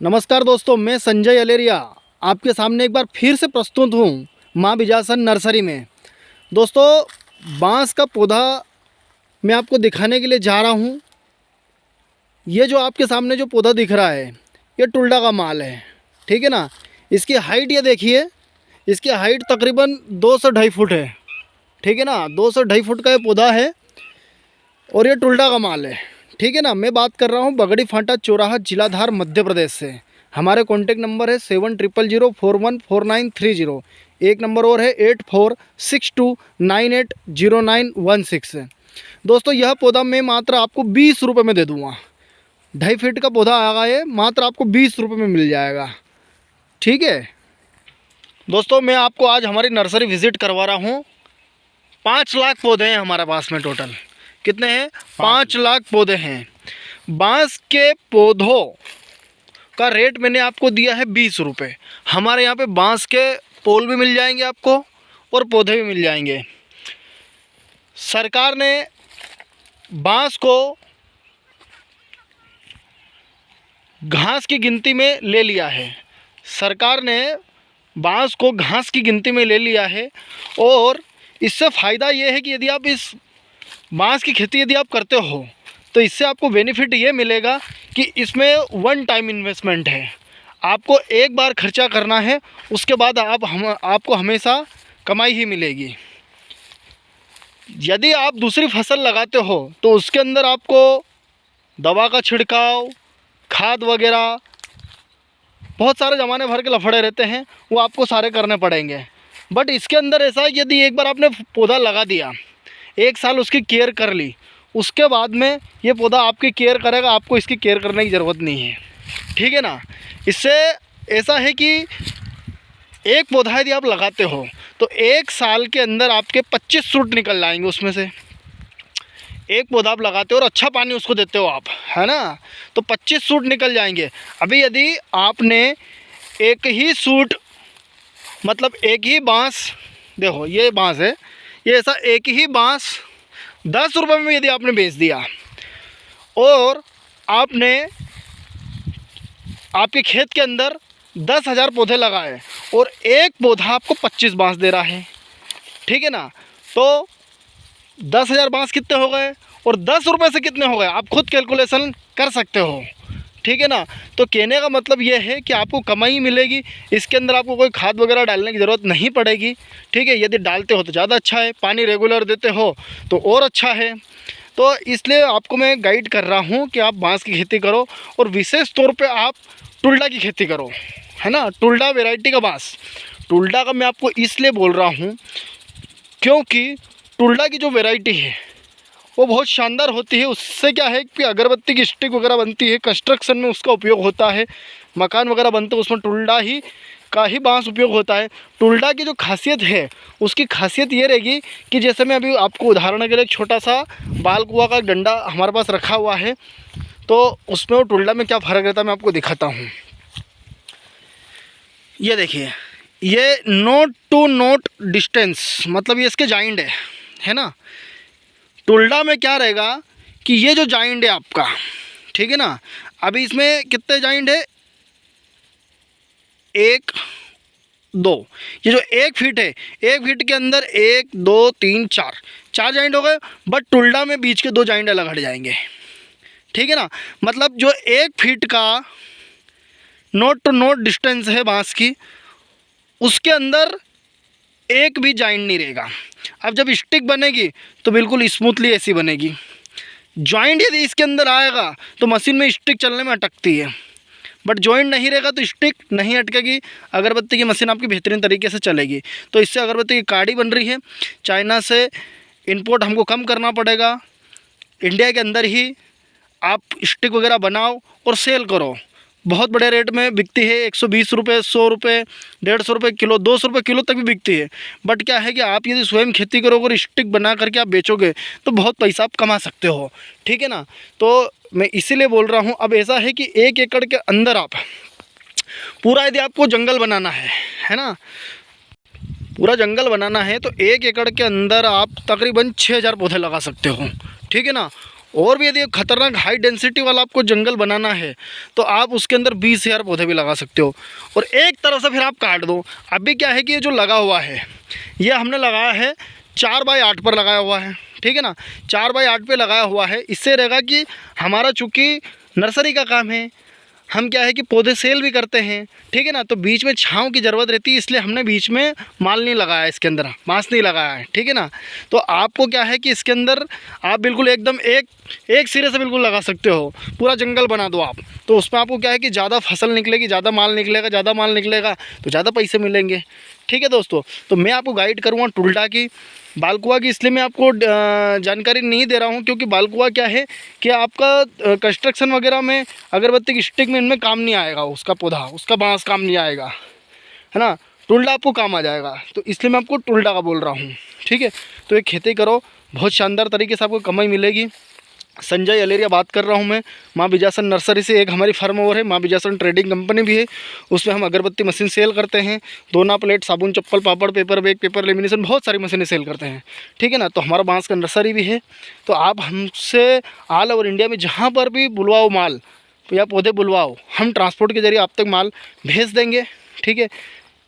नमस्कार दोस्तों, मैं संजय अलेरिया आपके सामने एक बार फिर से प्रस्तुत हूँ माँ बिजासन नर्सरी में। दोस्तों, बांस का पौधा मैं आपको दिखाने के लिए जा रहा हूँ। ये जो आपके सामने जो पौधा दिख रहा है ये टुल्डा का माल है, ठीक है ना। इसकी हाइट ये देखिए, इसकी हाइट तकरीबन 2 से 2.5 फुट है, ठीक है ना। 2 से 2.5 फुट का ये पौधा है और ये टुल्डा का माल है, ठीक है ना। मैं बात कर रहा हूँ बगड़ी फांटा चौराहा, जिला धार, मध्य प्रदेश से। हमारे कॉन्टैक्ट नंबर है 7000414930। एक नंबर और है 8462980916। दोस्तों, यह पौधा मैं मात्र आपको 20 रुपये में दे दूँगा। 2.5 फीट का पौधा आएगा ये, मात्र आपको 20 रुपये में मिल जाएगा, ठीक है। दोस्तों, मैं आपको आज हमारी नर्सरी विज़िट करवा रहा हूँ। 5 लाख पौधे हैं हमारे पास में टोटल। कितने हैं? 5 लाख पौधे हैं। बांस के पौधों का रेट मैंने आपको दिया है 20 रुपये। हमारे यहाँ पे बांस के पोल भी मिल जाएंगे आपको और पौधे भी मिल जाएंगे। सरकार ने बांस को घास की गिनती में ले लिया है। सरकार ने बांस को घास की गिनती में ले लिया है और इससे फ़ायदा ये है कि यदि आप इस बांस की खेती यदि आप करते हो तो इससे आपको बेनिफिट ये मिलेगा कि इसमें वन टाइम इन्वेस्टमेंट है। आपको एक बार खर्चा करना है, उसके बाद आपको हमेशा कमाई ही मिलेगी। यदि आप दूसरी फसल लगाते हो तो उसके अंदर आपको दवा का छिड़काव, खाद वगैरह बहुत सारे ज़माने भर के लफड़े रहते हैं, वो आपको सारे करने पड़ेंगे। बट इसके अंदर ऐसा है, यदि एक बार आपने पौधा लगा दिया, 1 साल उसकी केयर कर ली, उसके बाद में ये पौधा आपकी केयर करेगा, आपको इसकी केयर करने की ज़रूरत नहीं है, ठीक है ना। इससे ऐसा है कि एक पौधा यदि आप लगाते हो तो 1 साल के अंदर आपके 25 सूट निकल जाएंगे उसमें से। एक पौधा आप लगाते हो और अच्छा पानी उसको देते हो आप, है ना, तो 25 सूट निकल जाएंगे। अभी यदि आपने एक ही सूट, मतलब एक ही बाँस, देखो ये बाँस है, ये ऐसा एक ही बाँस 10 रुपये में यदि आपने बेच दिया और आपने आपके खेत के अंदर 10,000 पौधे लगाए और एक पौधा आपको 25 बाँस दे रहा है, ठीक है ना, तो 10,000 बाँस कितने हो गए और 10 रुपये से कितने हो गए, आप खुद कैलकुलेशन कर सकते हो, ठीक है ना। तो कहने का मतलब ये है कि आपको कमाई मिलेगी। इसके अंदर आपको कोई खाद वगैरह डालने की ज़रूरत नहीं पड़ेगी, ठीक है। यदि डालते हो तो ज़्यादा अच्छा है, पानी रेगुलर देते हो तो और अच्छा है। तो इसलिए आपको मैं गाइड कर रहा हूँ कि आप बांस की खेती करो और विशेष तौर पे आप टुल्डा की खेती करो, है ना। टुल्डा वैरायटी का बांस, टुल्डा का मैं आपको इसलिए बोल रहा हूँ क्योंकि टुल्डा की जो वैरायटी है वो बहुत शानदार होती है। उससे क्या है कि अगरबत्ती की स्टिक वगैरह बनती है, कंस्ट्रक्शन में उसका उपयोग होता है, मकान वगैरह बनते हैं उसमें टुल्डा ही का ही बांस उपयोग होता है। टुल्डा की जो खासियत है, उसकी खासियत ये रहेगी कि जैसे मैं अभी आपको उदाहरण के लिए एक छोटा सा बाल कुआं का डंडा हमारे पास रखा हुआ है, तो उसमें और टुल्डा में क्या फ़र्क रहता है मैं आपको दिखाता हूँ। ये देखिए, ये नोट टू नोट डिस्टेंस, मतलब ये इसके जॉइंट है ना। टुल्डा में क्या रहेगा कि ये जो जॉइंट है आपका, ठीक है ना, अभी इसमें कितने जॉइंट है, 1 2, ये जो 1 फीट है, 1 फीट के अंदर 1 2 3 4 जॉइंट हो गए। बट टुल्डा में बीच के 2 जॉइंट अलग हट जाएंगे, ठीक है ना। मतलब जो 1 फीट का नोट टू नोट डिस्टेंस है बांस की, उसके अंदर एक भी जॉइंट नहीं रहेगा। अब जब स्टिक बनेगी तो बिल्कुल स्मूथली ऐसी बनेगी। जॉइंट यदि इसके अंदर आएगा तो मशीन में स्टिक चलने में अटकती है, बट जॉइंट नहीं रहेगा तो स्टिक नहीं अटकेगी, अगरबत्ती की मशीन आपकी बेहतरीन तरीके से चलेगी। तो इससे अगरबत्ती की काड़ी बन रही है। चाइना से इंपोर्ट हमको कम करना पड़ेगा, इंडिया के अंदर ही आप स्टिक वगैरह बनाओ और सेल करो। बहुत बड़े रेट में बिकती है, 120 रुपये, 100 रुपये, 150 रुपये किलो, 200 रुपये किलो तक भी बिकती है। बट क्या है कि आप यदि स्वयं खेती करोगे और स्टिक बना करके आप बेचोगे तो बहुत पैसा आप कमा सकते हो, ठीक है ना। तो मैं इसीलिए बोल रहा हूँ। अब ऐसा है कि 1 एकड़ के अंदर आप पूरा यदि आपको जंगल बनाना है ना, पूरा जंगल बनाना है तो 1 एकड़ के अंदर आप तकरीबन 6,000 पौधे लगा सकते हो, ठीक है ना। और भी यदि खतरनाक हाई डेंसिटी वाला आपको जंगल बनाना है तो आप उसके अंदर 20,000 पौधे भी लगा सकते हो। और एक तरह से फिर आप काट दो। अभी क्या है कि ये जो लगा हुआ है ये हमने लगाया है 4x8 पर लगाया हुआ है, ठीक है ना, 4x8 पे लगाया हुआ है। इससे रहेगा कि हमारा चूँकि नर्सरी का काम है, हम क्या है कि पौधे सेल भी करते हैं, ठीक है ना, तो बीच में छांव की ज़रूरत रहती है, इसलिए हमने बीच में माल नहीं लगाया है, इसके अंदर बांस नहीं लगाया है, ठीक है ना। तो आपको क्या है कि इसके अंदर आप बिल्कुल एकदम एक सिरे से बिल्कुल लगा सकते हो, पूरा जंगल बना दो आप, तो उसमें आपको क्या है कि ज़्यादा फसल निकलेगी, ज़्यादा माल निकलेगा तो ज़्यादा पैसे मिलेंगे, ठीक है दोस्तों। तो मैं आपको गाइड करूँगा टुल्डा की, बालकुआ की इसलिए मैं आपको जानकारी नहीं दे रहा हूँ क्योंकि बालकुआ क्या है कि आपका कंस्ट्रक्शन वगैरह में, अगरबत्ती की स्टिक में, इनमें काम नहीं आएगा, उसका पौधा, उसका बांस काम नहीं आएगा, है ना। टुल्डा आपको काम आ जाएगा, तो इसलिए मैं आपको टुल्डा का बोल रहा हूँ, ठीक है। तो ये खेती करो, बहुत शानदार तरीके से आपको कमाई मिलेगी। संजय अलेरिया बात कर रहा हूँ मैं, माँ बिजासन नर्सरी से। एक हमारी फर्म और है, माँ बिजासन ट्रेडिंग कंपनी भी है, उसमें हम अगरबत्ती मशीन सेल करते हैं, दोना प्लेट, साबुन, चप्पल, पापड़, पेपर बैग, पेपर लेमिनेशन, बहुत सारी मशीनें सेल करते हैं, ठीक है ना। तो हमारा बांस का नर्सरी भी है, तो आप हमसे ऑल ओवर इंडिया में जहाँ पर भी बुलवाओ माल या पौधे बुलवाओ, हम ट्रांसपोर्ट के जरिए आप तक माल भेज देंगे, ठीक है।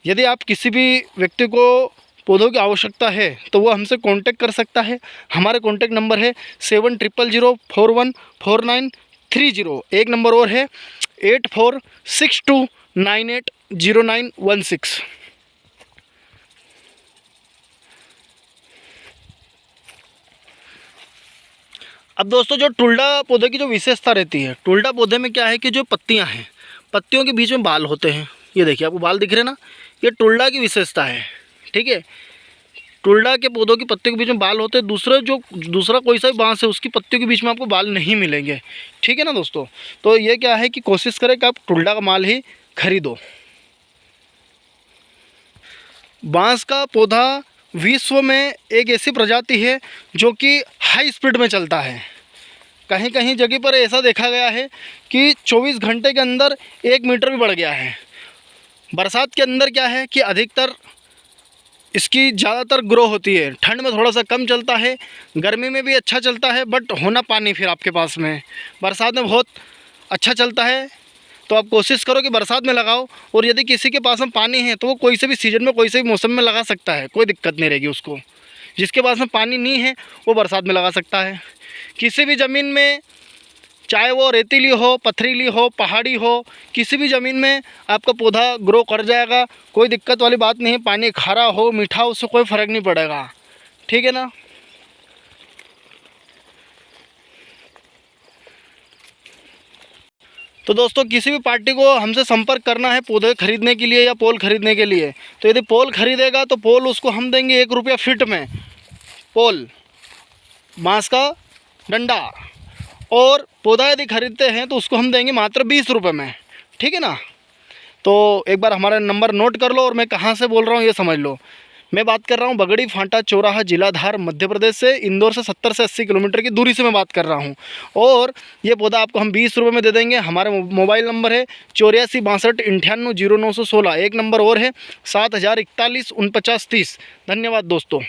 यदि आप किसी भी व्यक्ति को पौधों की आवश्यकता है तो वो हमसे कांटेक्ट कर सकता है। हमारा कांटेक्ट नंबर है 7000414930। एक नंबर और है 8462980916। अब दोस्तों, जो टुल्डा पौधे की जो विशेषता रहती है, टुल्डा पौधे में क्या है कि जो पत्तियां हैं, पत्तियों के बीच में बाल होते हैं, ये देखिए आपको बाल दिख रहे हैं ना, ये टुल्डा की विशेषता है, ठीक है। टुल्डा के पौधों की पत्तियों के बीच में बाल होते हैं। दूसरा कोई सा भी बांस है उसकी पत्तियों के बीच में आपको बाल नहीं मिलेंगे, ठीक है ना दोस्तों। तो ये क्या है कि कोशिश करें कि आप टुल्डा का माल ही खरीदो। बांस का पौधा विश्व में एक ऐसी प्रजाति है जो कि हाई स्पीड में चलता है। कहीं कहीं जगह पर ऐसा देखा गया है कि 24 घंटे के अंदर 1 मीटर भी बढ़ गया है। बरसात के अंदर क्या है कि अधिकतर इसकी ज़्यादातर ग्रो होती है, ठंड में थोड़ा सा कम चलता है, गर्मी में भी अच्छा चलता है, बट होना पानी फिर आपके पास में। बरसात में बहुत अच्छा चलता है, तो आप कोशिश करो कि बरसात में लगाओ। और यदि किसी के पास में पानी है तो वो कोई से भी सीज़न में, कोई से भी मौसम में लगा सकता है, कोई दिक्कत नहीं रहेगी उसको। जिसके पास में पानी नहीं है वो बरसात में लगा सकता है। किसी भी ज़मीन में, चाहे वो रेतीली हो, पथरीली हो, पहाड़ी हो, किसी भी ज़मीन में आपका पौधा ग्रो कर जाएगा, कोई दिक्कत वाली बात नहीं है। पानी खारा हो, मीठा हो, उससे कोई फ़र्क नहीं पड़ेगा, ठीक है ना। तो दोस्तों, किसी भी पार्टी को हमसे संपर्क करना है पौधे खरीदने के लिए या पोल खरीदने के लिए, तो यदि पोल खरीदेगा तो पोल उसको हम देंगे 1 रुपया फीट में, पोल बांस का डंडा। और पौधा यदि खरीदते हैं तो उसको हम देंगे मात्र 20 रुपये में, ठीक है ना। तो एक बार हमारा नंबर नोट कर लो और मैं कहाँ से बोल रहा हूँ ये समझ लो। मैं बात कर रहा हूँ बगड़ी फांटा चौराहा, जिला धार, मध्य प्रदेश से। इंदौर से 70 से 80 किलोमीटर की दूरी से मैं बात कर रहा हूँ। और ये पौधा आपको हम 20 रुपये में दे देंगे। हमारा मोबाइल नंबर है 8462 98 0916। एक नंबर और है 7041 4930। धन्यवाद दोस्तों।